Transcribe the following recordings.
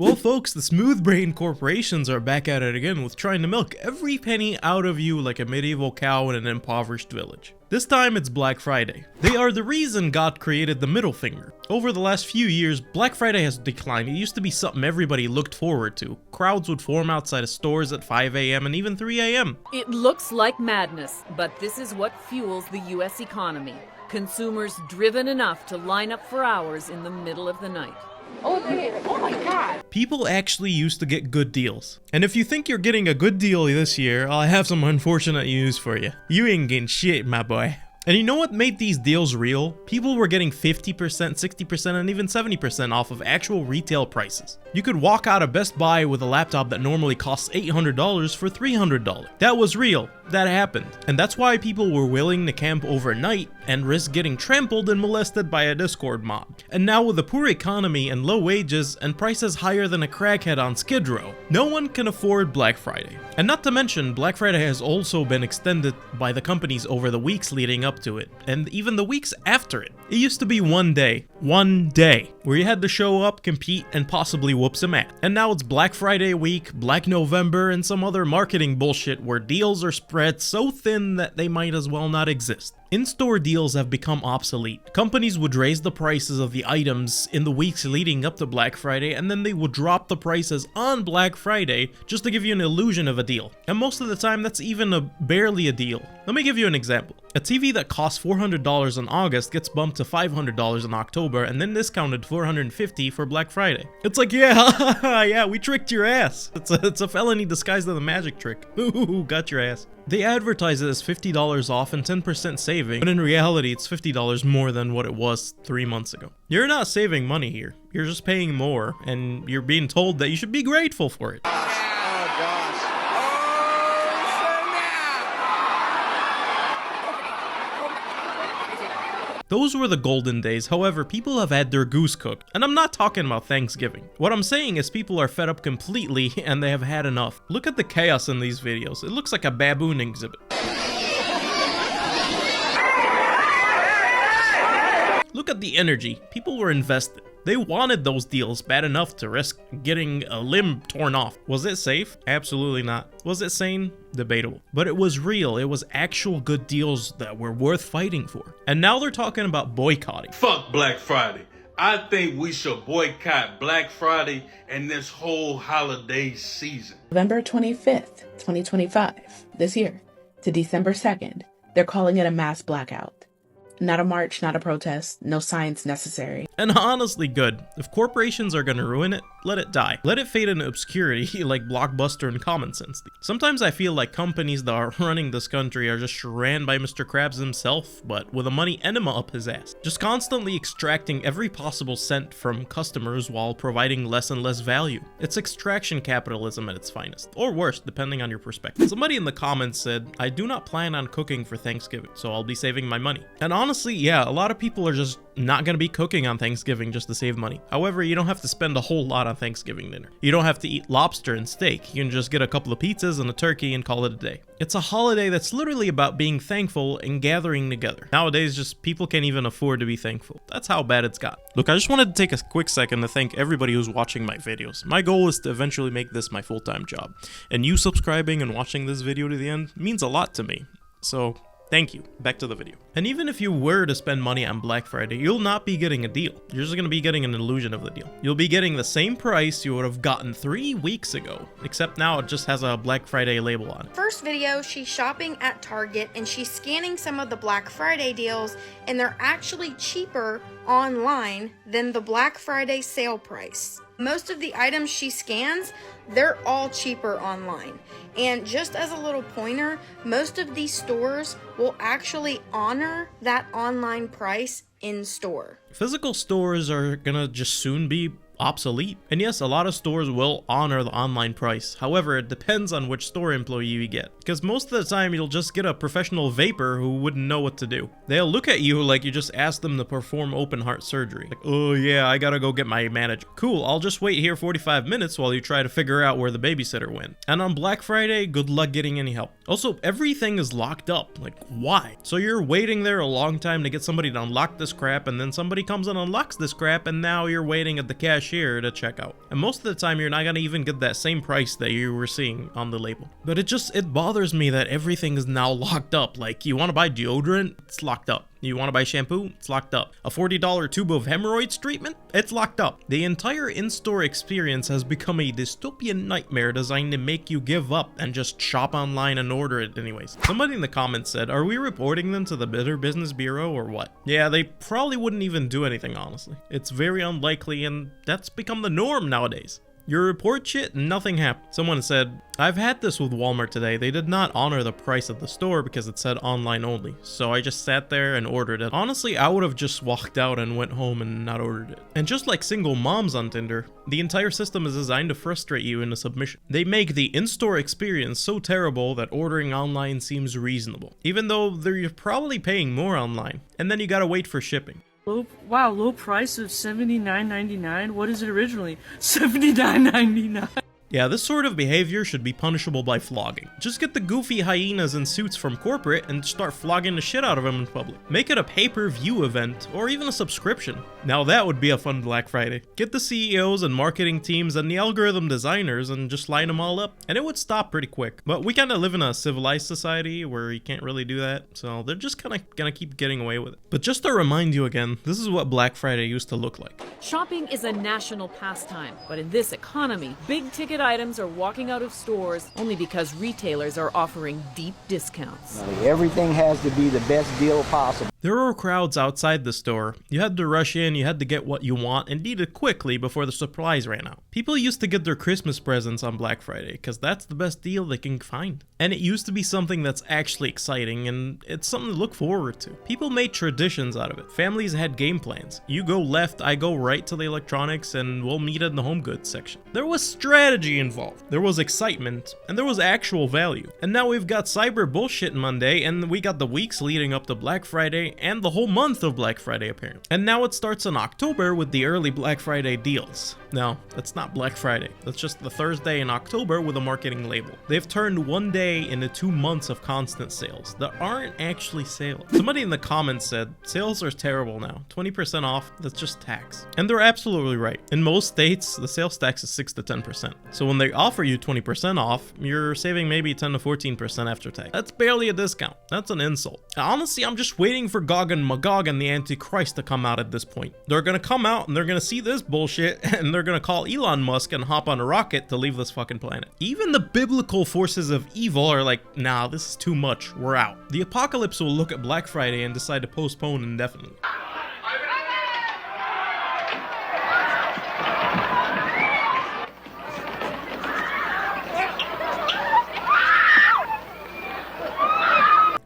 Well folks, the smooth brain corporations are back at it again with trying to milk every penny out of you like a medieval cow in an impoverished village. This time it's Black Friday. They are the reason God created the middle finger. Over the last few years, Black Friday has declined. It used to be something everybody looked forward to. Crowds would form outside of stores at 5 a.m. and even 3 a.m. It looks like madness, but this is what fuels the U.S. economy. Consumers driven enough to line up for hours in the middle of the night. Oh my God. People actually used to get good deals. And if you think you're getting a good deal this year, I have some unfortunate news for you. You ain't getting shit, my boy. And you know what made these deals real? People were getting 50%, 60%, and even 70% off of actual retail prices. You could walk out of Best Buy with a laptop that normally costs $800 for $300. That was real. That happened. And that's why people were willing to camp overnight and risk getting trampled and molested by a Discord mob. And now with a poor economy and low wages and prices higher than a crackhead on Skid Row, no one can afford Black Friday. And not to mention, Black Friday has also been extended by the companies over the weeks leading up to it, and even the weeks after it. It used to be one day, where you had to show up, compete, and possibly whoop some ass. And now it's Black Friday week, Black November, and some other marketing bullshit where deals are spread so thin that they might as well not exist. In-store deals have become obsolete. Companies would raise the prices of the items in the weeks leading up to Black Friday, and then they would drop the prices on Black Friday just to give you an illusion of a deal. And most of the time, that's even barely a deal. Let me give you an example. A TV that costs $400 in August gets bumped to $500 in October, and then discounted $450 for Black Friday. It's like, yeah, yeah, we tricked your ass. It's a felony disguised as a magic trick. Ooh, got your ass. They advertise it as $50 off and 10% saving, but in reality it's $50 more than what it was 3 months ago. You're not saving money here. You're just paying more, and you're being told that you should be grateful for it. Those were the golden days. However, people have had their goose cooked, and I'm not talking about Thanksgiving. What I'm saying is people are fed up completely and they have had enough. Look at the chaos in these videos. It looks like a baboon exhibit. Look at the energy. People were invested. They wanted those deals bad enough to risk getting a limb torn off. Was it safe? Absolutely not. Was it sane? Debatable. But it was real. It was actual good deals that were worth fighting for. And now they're talking about boycotting. Fuck Black Friday. I think we should boycott Black Friday and this whole holiday season. November 25th, 2025, this year, to December 2nd, they're calling it a mass blackout. Not a march, not a protest, no science necessary. And honestly good. If corporations are gonna ruin it, let it die. Let it fade into obscurity like Blockbuster and Common Sense. Sometimes I feel like companies that are running this country are just ran by Mr. Krabs himself, but with a money enema up his ass. Just constantly extracting every possible cent from customers while providing less and less value. It's extraction capitalism at its finest. Or worse, depending on your perspective. Somebody in the comments said, I do not plan on cooking for Thanksgiving, so I'll be saving my money. And honestly, yeah, a lot of people are just not gonna be cooking on Thanksgiving just to save money. However, you don't have to spend a whole lot on Thanksgiving dinner. You don't have to eat lobster and steak. You can just get a couple of pizzas and a turkey and call it a day. It's a holiday that's literally about being thankful and gathering together. Nowadays, just people can't even afford to be thankful. That's how bad it's got. Look, I just wanted to take a quick second to thank everybody who's watching my videos. My goal is to eventually make this my full-time job. And you subscribing and watching this video to the end means a lot to me. So, thank you. Back to the video. And even if you were to spend money on Black Friday, you'll not be getting a deal. You're just gonna be getting an illusion of the deal. You'll be getting the same price you would have gotten 3 weeks ago, except now it just has a Black Friday label on it. First video, she's shopping at Target and she's scanning some of the Black Friday deals, and they're actually cheaper online than the Black Friday sale price. Most of the items she scans, they're all cheaper online. And just as a little pointer, most of these stores will actually honor that online price in store. Physical stores are gonna just soon be obsolete. And yes, a lot of stores will honor the online price. However, it depends on which store employee you get. Because most of the time, you'll just get a professional vapor who wouldn't know what to do. They'll look at you like you just asked them to perform open heart surgery. Like, oh yeah, I gotta go get my manager. Cool, I'll just wait here 45 minutes while you try to figure out where the babysitter went. And on Black Friday, good luck getting any help. Also, everything is locked up. Like, why? So you're waiting there a long time to get somebody to unlock this crap, and then somebody comes and unlocks this crap, and now you're waiting at the cash cashier to check out. And most of the time, you're not gonna even get that same price that you were seeing on the label. But it bothers me that everything is now locked up. Like, you wanna buy deodorant? It's locked up. You want to buy shampoo? It's locked up. A $40 tube of hemorrhoids treatment? It's locked up. The entire in-store experience has become a dystopian nightmare designed to make you give up and just shop online and order it anyways. Somebody in the comments said, are we reporting them to the Better Business Bureau or what? Yeah, they probably wouldn't even do anything, honestly. It's very unlikely, and that's become the norm nowadays. You report shit and nothing happened. Someone said, I've had this with Walmart today. They did not honor the price of the store because it said online only. So I just sat there and ordered it. Honestly, I would have just walked out and went home and not ordered it. And just like single moms on Tinder, the entire system is designed to frustrate you into submission. They make the in-store experience so terrible that ordering online seems reasonable, even though you're probably paying more online. And then you gotta wait for shipping. Low price of $79.99. What is it originally? $79.99. Yeah, this sort of behavior should be punishable by flogging. Just get the goofy hyenas in suits from corporate and start flogging the shit out of them in public. Make it a pay-per-view event, or even a subscription. Now that would be a fun Black Friday. Get the CEOs and marketing teams and the algorithm designers and just line them all up, and it would stop pretty quick. But we kind of live in a civilized society where you can't really do that, so they're just kind of gonna keep getting away with it. But just to remind you again, this is what Black Friday used to look like. Shopping is a national pastime, but in this economy, big-ticket items are walking out of stores only because retailers are offering deep discounts. Everything has to be the best deal possible. There were crowds outside the store. You had to rush in, you had to get what you want, and need it quickly before the supplies ran out. People used to get their Christmas presents on Black Friday, because that's the best deal they can find. And it used to be something that's actually exciting, and it's something to look forward to. People made traditions out of it. Families had game plans. You go left, I go right to the electronics, and we'll meet in the home goods section. There was strategy involved. There was excitement, and there was actual value. And now we've got Cyber Bullshit Monday, and we got the weeks leading up to Black Friday, and the whole month of Black Friday apparently. And now it starts in October with the early Black Friday deals. No, that's not Black Friday. That's just the Thursday in October with a marketing label. They've turned one day into 2 months of constant sales that aren't actually sales. Somebody in the comments said, sales are terrible now. 20% off, that's just tax. And they're absolutely right. In most states, the sales tax is 6 to 10%. So when they offer you 20% off, you're saving maybe 10 to 14% after tax. That's barely a discount. That's an insult. Honestly, I'm just waiting for Gog and Magog and the Antichrist to come out at this point. They're gonna come out and they're gonna see this bullshit and they're gonna call Elon Musk and hop on a rocket to leave this fucking planet. Even the biblical forces of evil are like, nah, this is too much, we're out. The apocalypse will look at Black Friday and decide to postpone indefinitely.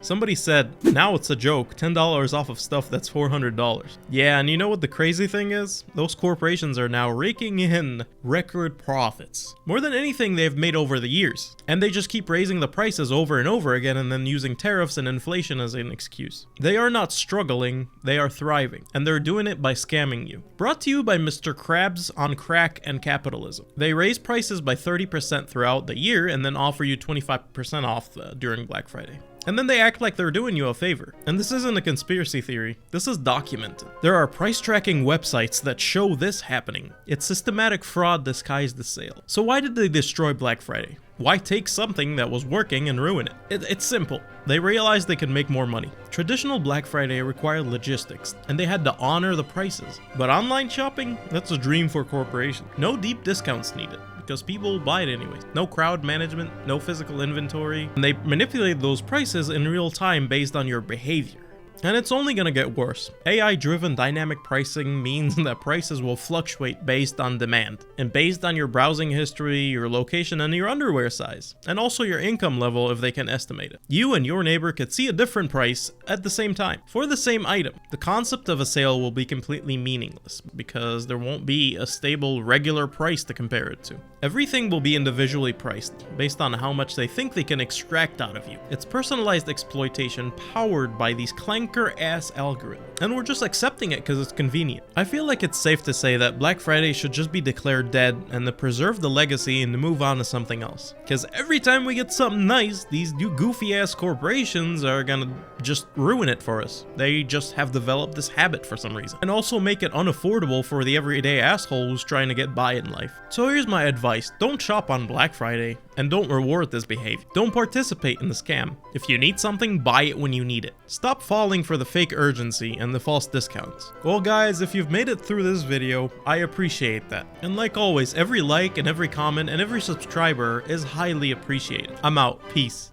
Somebody said, now it's a joke, $10 off of stuff that's $400. Yeah, and you know what the crazy thing is? Those corporations are now raking in record profits. More than anything they've made over the years. And they just keep raising the prices over and over again and then using tariffs and inflation as an excuse. They are not struggling, they are thriving. And they're doing it by scamming you. Brought to you by Mr. Krabs on Crack and Capitalism. They raise prices by 30% throughout the year and then offer you 25% off during Black Friday. And then they act like they're doing you a favor. And this isn't a conspiracy theory, this is documented. There are price tracking websites that show this happening. It's systematic fraud disguised as sale. So why did they destroy Black Friday? Why take something that was working and ruin it? It's simple. They realized they could make more money. Traditional Black Friday required logistics, and they had to honor the prices. But online shopping? That's a dream for corporations. No deep discounts needed, because people buy it anyways. No crowd management, no physical inventory, and they manipulate those prices in real time based on your behavior. And it's only gonna get worse. AI-driven dynamic pricing means that prices will fluctuate based on demand, and based on your browsing history, your location, and your underwear size, and also your income level if they can estimate it. You and your neighbor could see a different price at the same time, for the same item. The concept of a sale will be completely meaningless, because there won't be a stable, regular price to compare it to. Everything will be individually priced, based on how much they think they can extract out of you. It's personalized exploitation powered by these clanker-ass algorithms, and we're just accepting it because it's convenient. I feel like it's safe to say that Black Friday should just be declared dead and to preserve the legacy and to move on to something else. Because every time we get something nice, these new goofy-ass corporations are gonna just ruin it for us. They just have developed this habit for some reason. And also make it unaffordable for the everyday asshole who's trying to get by in life. So here's my advice. Don't shop on Black Friday and don't reward this behavior. Don't participate in the scam. If you need something, buy it when you need it. Stop falling for the fake urgency and the false discounts. Well guys, if you've made it through this video, I appreciate that. And like always, every like and every comment and every subscriber is highly appreciated. I'm out. Peace.